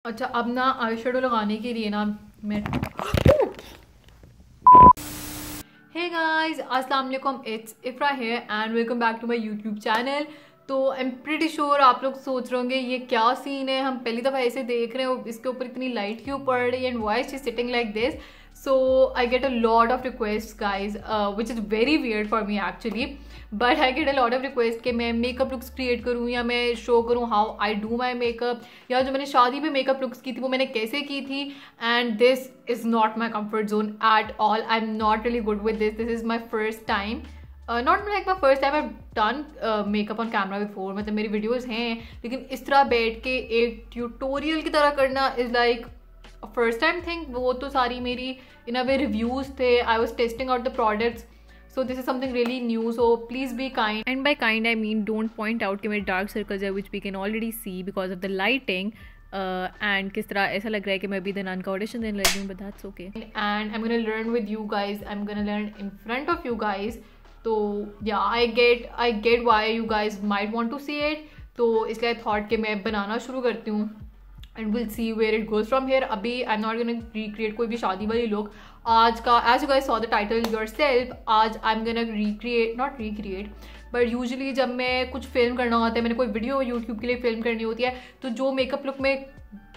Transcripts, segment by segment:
अच्छा, अब ना आई शेडो लगाने के लिए ना मैं हे गाइस, अस्सलाम वालेकुम, it's Ifra here and welcome back to my YouTube channel. तो आई एम प्रीटी श्योर आप लोग सोच रहे होंगे ये क्या सीन है, हम पहली दफ़ा ऐसे देख रहे हैं, इसके ऊपर इतनी लाइट क्यों पड़ रही है and why she sitting like this. So I get a lot of request guys which is very weird for me actually, but I get a lot of request कि मैं मेकअप लुक्स क्रिएट करूँ या मैं show करूँ how I do my makeup, या जो मैंने शादी में मेकअप लुक्स की थी वो मैंने कैसे की थी। And this is not my comfort zone at all. I am not really good with this is my first time, not like my first time I done makeup on camera before. मतलब मेरी videos हैं, लेकिन इस तरह बैठ के एक tutorial की तरह करना is like first time thing. वो तो सारी मेरी इन अ वे रिव्यूज़ थे, I was testing out the products, so this is something really new, so please be kind, and by kind I mean don't point out कि मेरे dark circles है which we can already see because of the lighting, and किस तरह ऐसा लग रहा है कि मैं भी दनान का ऑडिशन देने लगी हूँ, but that's okay and I'm gonna learn with you guys, I'm gonna learn in front of you guys। तो yeah, I get why you guys might want to see it, तो इसलिए I thought कि मैं बनाना शुरू करती हूँ and we'll see where it goes from here। अभी I'm not gonna recreate कोई भी शादी वाली look आज का, as you guys saw the title yourself, आज I'm gonna recreate, not recreate, but usually जब मैं कुछ फिल्म करना होता है, मैंने कोई वीडियो यूट्यूब के लिए फिल्म करनी होती है, तो जो मेकअप लुक मैं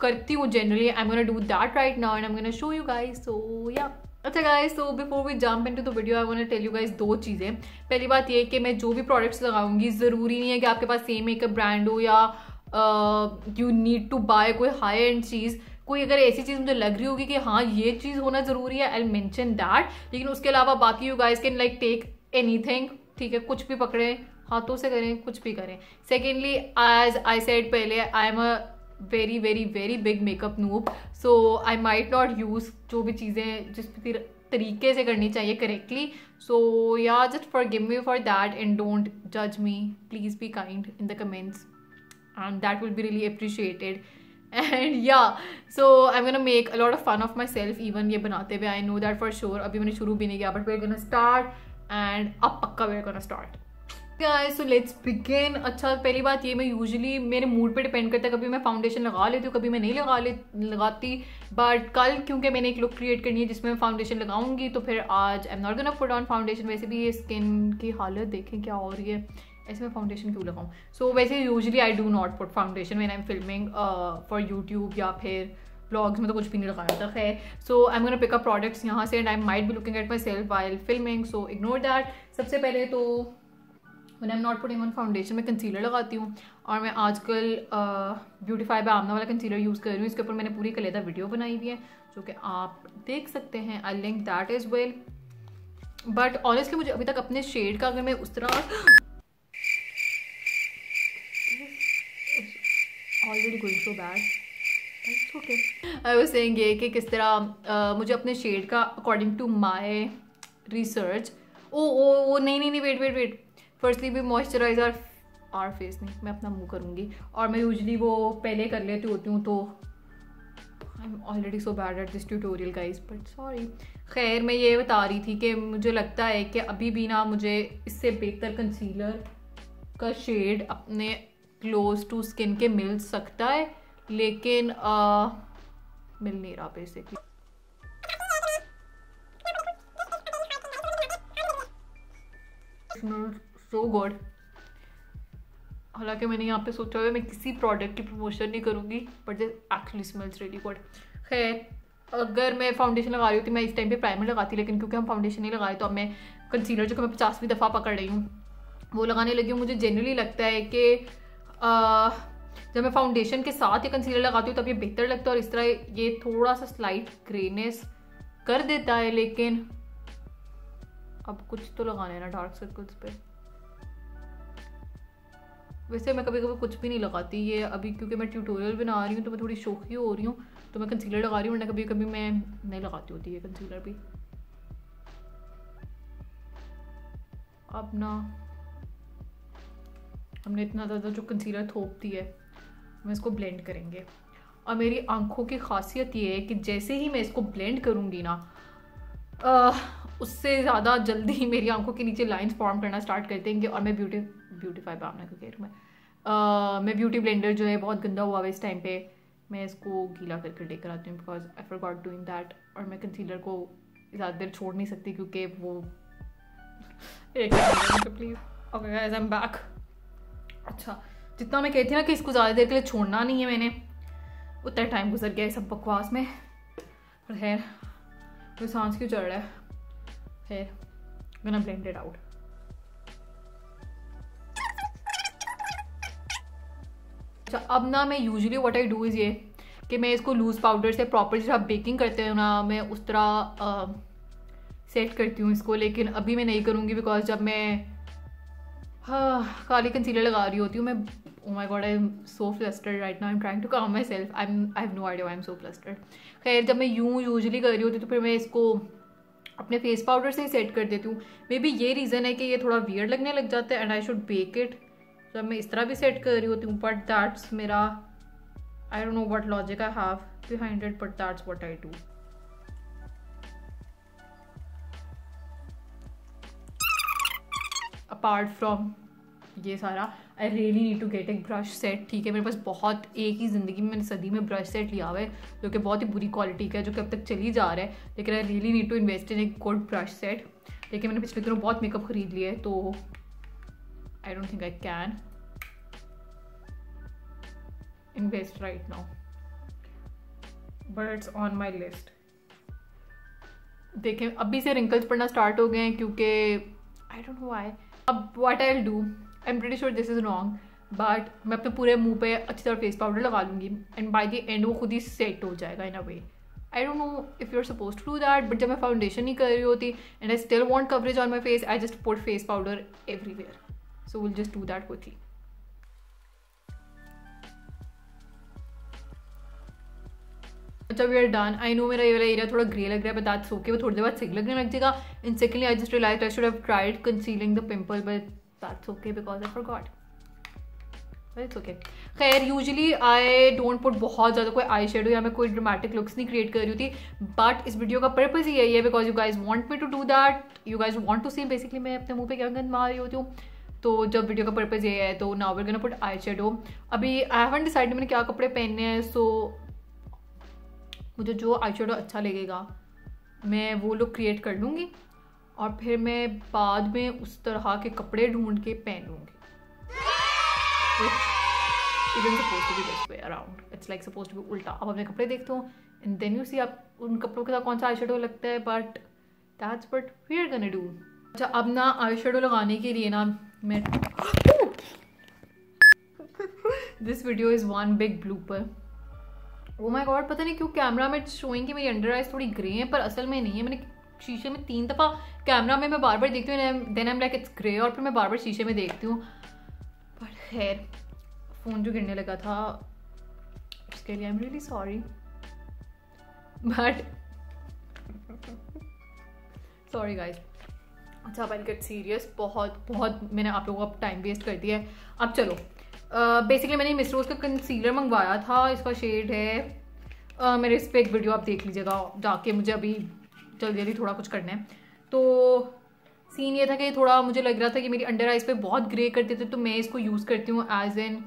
करती हूँ generally I'm gonna do that right now and I'm gonna show you guys, so yeah। अच्छा गाइस, तो before we jump into the video I want to tell you guys दो चीज़ें। पहली बात ये कि मैं जो भी प्रोडक्ट्स लगाऊंगी ज़रूरी नहीं है कि आपके पास सेम मेकअप ब्रांड हो या यू नीड टू बाय कोई हाई एंड चीज़। कोई अगर ऐसी चीज़ मुझे लग रही होगी कि हाँ ये चीज़ होना ज़रूरी है, आई विल मेंशन दैट, लेकिन उसके अलावा बाकी you guys can like take anything, ठीक है, कुछ भी पकड़ें, हाथों से करें, कुछ भी करें। सेकेंडली, एज आई सेड पहले, I am a very very very big makeup noob, so I might not use जो भी चीज़ें जिस तरीके से करनी चाहिए correctly, so yeah just forgive me for that and don't जज me, please be kind in the comments and that will be really appreciated। and yeah, so I'm gonna make a lot of fun of myself even ये बनाते हुए, I know that for sure। अभी मैंने शुरू भी नहीं किया, but we're gonna start and अब पक्का we're gonna start guys, so let's begin। अच्छा, पहली बात ये, मैं यूजुअली मेरे मूड पे डिपेंड करता है, कभी मैं फाउंडेशन लगा लेती हूँ, कभी मैं नहीं लगाती, बट कल क्योंकि मैंने एक लुक क्रिएट करनी है जिसमें मैं फाउंडेशन लगाऊंगी, तो फिर आज आई am not gonna put on foundation. वैसे भी ये स्किन की हालत देखें क्या हो रही है, ऐसे में फाउंडेशन क्यों लगाऊँ। सो वैसे usually I do not put foundation when I am filming for YouTube या फिर ब्लॉग्स में, तो कुछ भी नहीं लगाया था। खैर, so I am gonna pick up products यहाँ से and I might be looking at myself while filming, so ignore that. सबसे पहले तो when I am not putting on foundation मैं कंसीलर लगाती हूँ, और मैं आजकल ब्यूटीफाई बाय आमना वाला कंसीलर यूज़ कर रही हूँ। इसके ऊपर मैंने पूरी कलेदा वीडियो बनाई हुई है जो कि आप देख सकते हैं, I like that as well. But honestly मुझे अभी तक अपने शेड का, अगर मैं उस तरह already going so bad, okay, I was saying ये कि किस तरह मुझे अपने शेड का अकॉर्डिंग टू माय रिसर्च, ओ नहीं वेट, फर्स्टली भी मॉइस्चराइजर आर फेस नहीं, मैं अपना मुंह करूँगी, और मैं यूजुअली वो पहले कर लेती होती हूँ, तो I am already so bad at this tutorial guys, but sorry. खैर, मैं ये बता रही थी कि मुझे लगता है कि अभी भी ना मुझे इससे बेहतर कंसीलर का शेड अपने क्लोज टू स्किन के मिल सकता है, लेकिन मिल नहीं रहा बेसिकली। So good. हालांकि मैंने यहाँ पे सोचा हुआ मैं किसी प्रोडक्ट की प्रमोशन नहीं करूँगी, but this actually smells really good. खैर, अगर मैं फाउंडेशन लगा रही होती, मैं इस टाइम पे प्राइमर लगाती, लेकिन क्योंकि हम फाउंडेशन नहीं लगाए, तो अब मैं कंसीलर जो कि मैं 50वीं दफ़ा पकड़ रही हूँ वो लगाने लगी हूँ। मुझे जनरली लगता है कि जब मैं फाउंडेशन के साथ ये कंसीलर लगाती हूँ तब ये बेहतर लगता है, और इस तरह ये थोड़ा सा स्लाइट ग्रेनेस कर देता है, लेकिन अब कुछ तो लगाने हैं ना डार्क सर्कल्स पे। वैसे मैं कभी कभी कुछ भी नहीं लगाती, ये अभी क्योंकि मैं ट्यूटोरियल बना रही हूँ तो मैं थोड़ी शौकी हो रही हूँ, तो मैं कंसीलर लगा रही हूँ, वरना कभी कभी मैं नहीं लगाती होती है कंसीलर भी। अब ना हमने इतना ज़्यादा जो कंसीलर थोप दी है, हम इसको ब्लेंड करेंगे, और मेरी आंखों की खासियत ये है कि जैसे ही मैं इसको ब्लेंड करूँगी ना, उससे ज़्यादा जल्दी ही मेरी आंखों के नीचे लाइंस फॉर्म करना स्टार्ट कर देंगे, और मैं ब्यूटीफाई बामना को कह रही हूँ मैं ब्यूटी ब्लेंडर जो है बहुत गंदा हुआ है इस टाइम पे, मैं इसको गीला करके लेकर आती हूँ because I forgot doing that. और मैं कंसीलर को ज़्यादा देर छोड़ नहीं सकती क्योंकि वो एक please. Okay guys I am back. अच्छा, जितना मैं कहती ना कि इसको ज़्यादा देर के लिए छोड़ना नहीं है, मैंने उतना टाइम गुजर गया इस सब बकवास में। पर खैर कोई सांस क्यों चढ़ रहा है, खैर गोना ब्लेंड इट आउट। अच्छा, अब ना मैं usually what I do is ये कि मैं इसको लूज़ पाउडर से प्रॉपर जैसे आप बेकिंग करते हैं ना, मैं उस तरह सेट करती हूँ इसको। लेकिन अभी मैं नहीं करूँगी बिकॉज जब मैं काली कंसीलर लगा रही होती हूँ मैं, oh my god, I'm so flustered right now, I'm trying to calm myself, I have no idea why I'm so flustered। खैर जब मैं यूँ यूजुअली कर रही होती तो फिर मैं इसको अपने फेस पाउडर से ही सेट कर देती हूँ। मे बी ये रीज़न है कि ये थोड़ा वियर्ड लगने लग जाता है and I should bake it. जब मैं इस तरह भी सेट कर रही होती हूँ, बट दैट्स मेरा, I don't know what logic I have behind it, but that's what I do. Apart from ये सारा, I really need to get एक ब्रश सेट। ठीक है, मेरे पास बहुत, एक ही ज़िंदगी में मैंने सदी में ब्रश सेट लिया हुआ है जो कि बहुत ही बुरी क्वालिटी का है, जो कि अब तक चली जा रहा है। लेकिन I really need to invest in एक गुड ब्रश सेट। लेकिन मैंने पिछले दिनों बहुत मेकअप खरीद लिया है, तो I don't think I can invest right now, but it's on my list. देखें अभी से रिंकल्स पड़ना स्टार्ट हो गए हैं क्योंकि आई डोंट नो व्हाई। अब what I will do, I am pretty sure this is wrong, but मैं अपने पूरे मुंह पे अच्छी तरह फेस पाउडर लगा लूँगी एंड बाय द एंड वो खुद ही सेट हो जाएगा in a way. I don't know if you are suppose to do that, but जब मैं फाउंडेशन नहीं कर रही होती and I still want coverage on my face, I just put face powder everywhere. So will just do that quickly. अच्छा, we are done. I know मेरा ये वाला एरिया थोड़ा ग्रे लग रहा है, बट दैट्स ओके, वो थोड़ी देर बाद सिक लगने लग जाएगा। And secondly I just realised I should have tried concealing the pimple, but that's okay because I forgot, but it's okay. खैर यूजुअली आई डोंट पुट बहुत ज़्यादा कोई आई शेडो या मैं कोई ड्रामेटिक लुक्स नहीं क्रिएट कर रही होती, बट इस वीडियो का पर्पज़ ही यही है because you guys want me to do that, you guys want to see basically मैं अपने मुँह पे क्या गंद मार रही होती हूँ। तो जब वीडियो का पर्पज़ ये है तो now we are gonna put eye shadow. अभी आई हैवंट डिसाइडेड मैंने क्या कपड़े पहनने हैं, सो मुझे जो आई शेडो अच्छा लगेगा मैं वो लुक क्रिएट कर लूँगी और फिर मैं बाद में उस तरह के कपड़े ढूंढ के पहन लूँगी। Isn't supposed to be this way around. It's like supposed to be उल्टा। अब अपने कपड़े देखते हो and then you see आप उन कपड़ों के साथ कौन सा आई शेडो लगता है, but that's what we are gonna do। अच्छा, अब ना आई शेडो लगाने के लिए ना मैं this video is one big blooper। Oh my god, पता नहीं क्यों कैमरा में शोइंग कि मेरी अंडर आइज थोड़ी ग्रे हैं पर असल में नहीं है। मैंने शीशे में 3 दफ़ा, कैमरा में मैं बार बार देखती हूँ then I am like it's grey, और फिर मैं बार बार शीशे में देखती हूँ। बट खैर फ़ोन जो गिरने लगा था उसके लिए I am really sorry, but sorry guys. अच्छा, अब आई गेट सीरियस। बहुत मैंने आप लोगों का टाइम वेस्ट कर दिया है। अब चलो, बेसिकली मैंने मिस रोज़ का कंसीलर मंगवाया था, इसका शेड है मेरे इस पर एक वीडियो आप देख लीजिएगा जाके, मुझे अभी जल्दी थोड़ा कुछ करना है। तो सीन ये था कि थोड़ा मुझे लग रहा था कि मेरी अंडर आइज पे बहुत ग्रे करते थे, तो मैं इसको यूज़ करती हूँ as an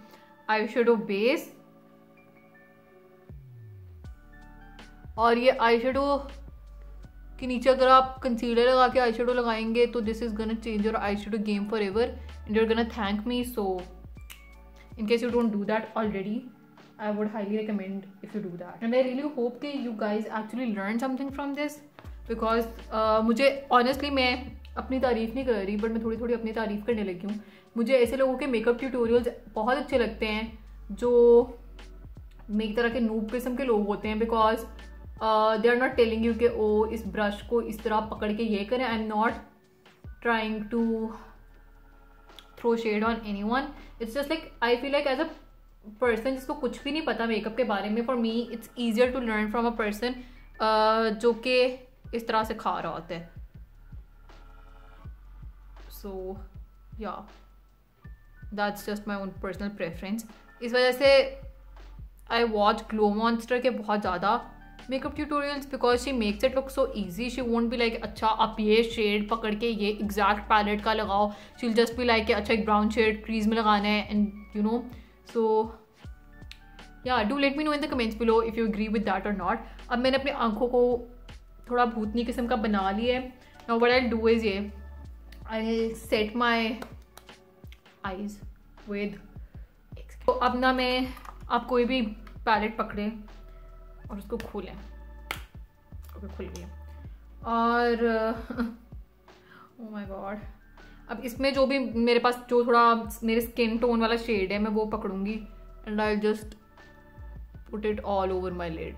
eye shadow base. और ये आई शेडो के नीचे अगर आप कंसीलर लगा के आई शेडो लगाएंगे तो this is gonna change your eye shadow game for ever and you are gonna thank me. So in case you don't do that already, I would highly recommend if you do that, and I really hope that you guys actually learn something from this because मुझे honestly मैं अपनी तारीफ़ नहीं कर रही but मैं थोड़ी थोड़ी अपनी तारीफ़ करने लगी हूँ। मुझे ऐसे लोगों के मेकअप ट्यूटोरियल्स बहुत अच्छे लगते हैं जो मेरी तरह के नूब किस्म के लोग होते हैं, because they are not telling you कि ओ इस ब्रश को इस तरह पकड़ के ये करें। I am not trying to throw shade on anyone, it's just like I feel like as a person जिसको कुछ भी नहीं पता मेकअप के बारे में, for me it's easier to learn from a person जो कि इस तरह से खा रहा होता है। सो या that's just my own personal preference. इस वजह से आई वॉच ग्लो मॉन्स्टर के बहुत ज़्यादा makeup tutorials because she makes it look so easy. She won't be like अच्छा आप ये शेड पकड़ के ये एग्जैक्ट पैलेट का लगाओ, she will just be like अच्छा एक ब्राउन शेड क्रीज में लगाना है and you know. So yeah do let me know in the comments below if you agree with that or not. अब मैंने अपनी आंखों को थोड़ा भूतनी किस्म का बना लिया है। Now what I do is ये आई सेट माई आईज विद। तो अब ना मैं आप कोई भी पैलेट पकड़े और उसको खोलें। ओके खुल गया। और ओह माय गॉड, अब इसमें जो भी मेरे पास जो थोड़ा मेरे स्किन टोन वाला शेड है मैं वो पकड़ूंगी and I just put it all over my lid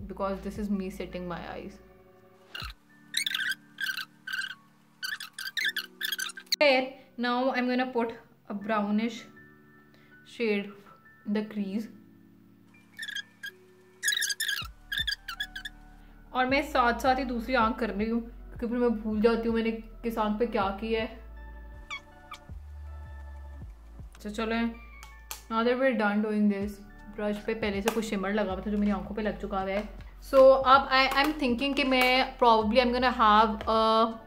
because this is me setting my eyes. Now I am gonna put a brownish shade in the crease और मैं साथ साथ ही दूसरी आंख कर रही हूँ क्योंकि फिर मैं भूल जाती हूँ मैंने किस आंख पे क्या किया है। तो चलो now that we are done doing this, brush पे पहले से कुछ शिमर लगा हुआ था जो मेरी आंखों पे लग चुका है। सो अब आई एम थिंकिंग कि मैं probably I am gonna have a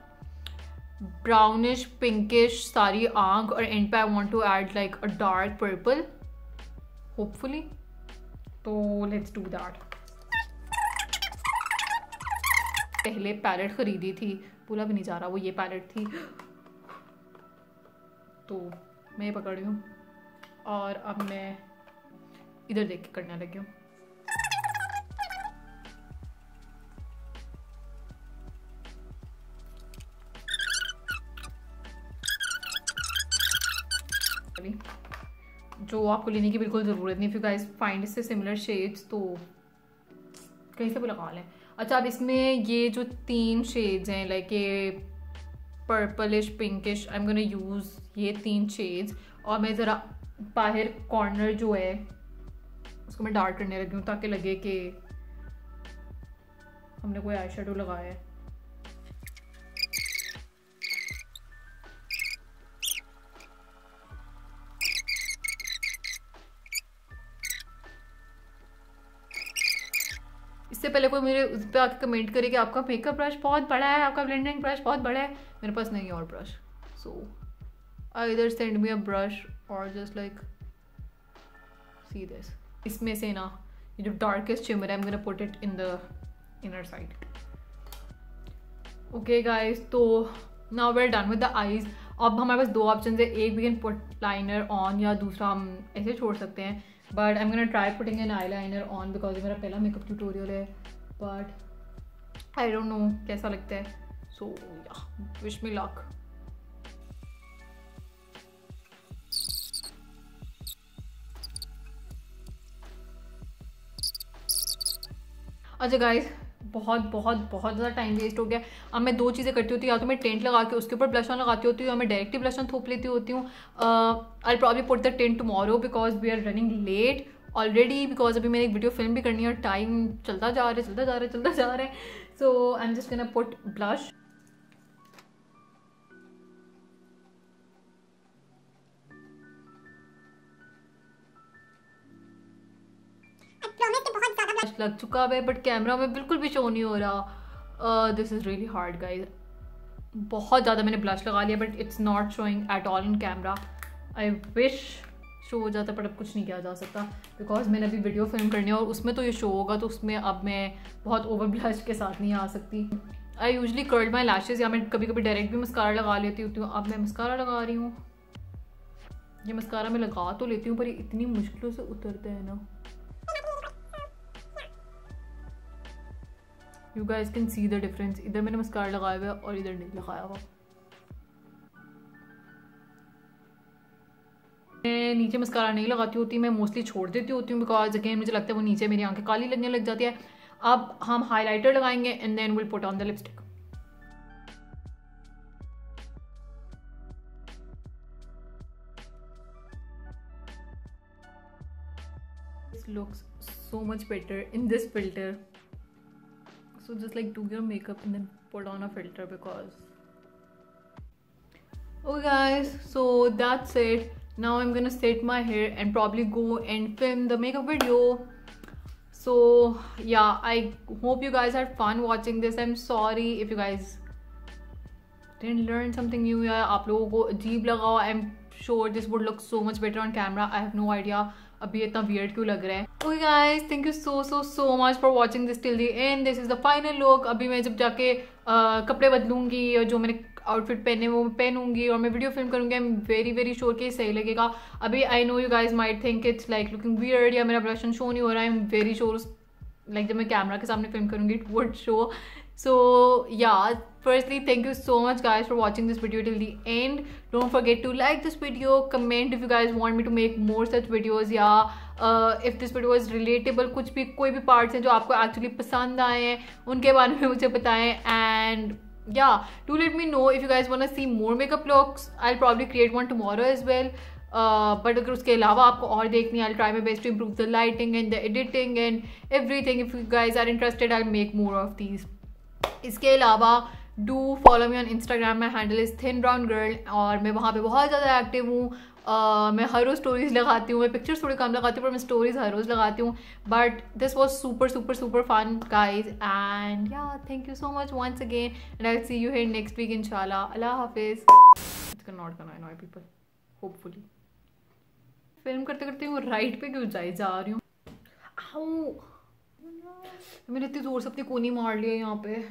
brownish pinkish सारी आंख और एंड पे I want to add like a dark purple hopefully. तो लेट्स डू दैट। पहले पैलेट खरीदी थी, पूरा भी नहीं जा रहा, वो ये पैलेट थी तो मैं ये पकड़ रही हूँ और अब मैं इधर देख के करने लगी हूँ। जो आपको लेने की बिल्कुल ज़रूरत नहीं, इफ यू गाइस फाइंड इससे सिमिलर शेड्स तो कहीं से भी लगा लें। अच्छा अब इसमें ये जो 3 शेड्स हैं लाइक ये purplish pinkish, I am gonna use ये 3 शेड्स और मैं ज़रा बाहर कॉर्नर जो है उसको मैं डार्क करने लगी हूँ ताकि लगे कि हमने कोई आई शेडो लगाया है। इससे पहले कोई मेरे उस पर आके कमेंट करे कि आपका मेकअप ब्रश बहुत बड़ा है, आपका ब्लेंडिंग ब्रश बहुत बड़ा है, मेरे पास नहीं है और brush. So either send me a brush or just like see this. इसमें से ना ये जो डार्केस्ट शिमर है I am gonna put it in the inner side. Okay guys, तो now we are done with the eyes. अब हमारे पास 2 ऑप्शन है, एक we can put liner on या दूसरा हम ऐसे छोड़ सकते हैं, but I am gonna try putting an eye liner on because ये मेरा पहला मेकअप ट्यूटोरियल है, बट आई डोंट नो कैसा लगता है। सो या विश मी लक। अच्छा गाइस, बहुत बहुत बहुत ज़्यादा टाइम वेस्ट हो गया। अब मैं 2 चीज़ें करती होती हूँ, या तो मैं टेंट लगा के उसके ऊपर ब्लश ऑन लगाती होती हूँ या मैं डायरेक्टली ब्लश ऑन थोप लेती होती हूँ। I probably put the tint tomorrow because we are running late already, because अभी मैंने एक वीडियो फिल्म भी करनी है और टाइम चलता जा रहा है। So I am just gonna put blush. लग चुका है बट कैमरा में बिल्कुल भी शो नहीं हो रहा। This is really hard guys. बहुत ज़्यादा मैंने ब्लश लगा लिया but it's not showing at all in camera. I wish show हो जाता, पर अब कुछ नहीं किया जा सकता बिकॉज मैंने अभी वीडियो फिल्म करनी है और उसमें तो ये शो होगा, तो उसमें अब मैं बहुत ओवर ब्लश के साथ नहीं आ सकती। I usually curl my lashes या मैं कभी कभी डायरेक्ट भी मस्कारा लगा लेती होती हूँ। अब मैं मस्कारा लगा रही हूँ। ये मस्कारा मैं लगा तो लेती हूँ पर ये इतनी मुश्किलों से उतरता है ना। You guys can see the difference। इधर मैंने मस्कारा लगाया हुआ है और इधर नहीं लगाया हुआ। मैं नीचे मस्कारा नहीं लगाती होती, मैं मोस्टली छोड़ देती होती हूँ बिकॉज अगेन मुझे लगता है वो नीचे मेरी आंखें काली लगने लग जाती है। अब हम हाइलाइटर लगाएंगे and then will put on the lipstick. This looks so much better in this filter। So just like do your makeup and then put on a filter because okay guys, so that's it. Now I'm gonna set my hair and probably go and film the makeup video. So yeah, I hope you guys had fun watching this। I'm sorry if you guys didn't learn something new या आप लोगों को अजीब लगा। I'm sure this would look so much better on camera। I have no idea अभी इतना weird क्यों लग रहा है। Okay guys, thank you so much for watching this till the end. This is the final look. अभी मैं जब जाके कपड़े बदलूंगी और जो मैंने आउटफिट पहने वो मैं पहनूंगी और मैं वीडियो फिल्म करूंगी। आई एम वेरी श्योर कि सही लगेगा। अभी I know you guys might think it's like looking weird या मेरा ब्लशन शो नहीं हो रहा है। I am very sure like जब मैं कैमरा के सामने फिल्म करूंगी it would show. So yeah, firstly thank you so much guys for watching this video till the end. Don't forget to like this video, comment if you guys want me to make more such videos, या if this video is relatable, कुछ भी कोई भी parts हैं जो आपको actually पसंद आए हैं उनके बारे में मुझे बताएं। And yeah, do let me know if you guys wanna see more makeup looks. I'll probably create one tomorrow as well. But अगर उसके अलावा आपको और देखनी है, I'll try my best to improve the lighting and the editing and everything. If you guys are interested, I'll make more of these. इसके अलावा do follow me on Instagram. My handle is thin brown girl और मैं वहाँ पे बहुत ज़्यादा active हूँ। मैं हर रोज़ स्टोरीज़ लगाती हूँ। मैं पिक्चर्स थोड़ी कम लगाती हूँ पर मैं स्टोरीज़ हर रोज़ लगाती हूँ। But this was super fun guys and yeah thank you so much once again and I will see you here next week इंशाल्लाह। अल्लाह हाफिज़। It's not gonna annoy people hopefully. Film करते करते वो राइट पे क्यों जा रही हूँ। आओ मैंने इतनी जोर से अपनी कोनी मार लिया यहाँ पे।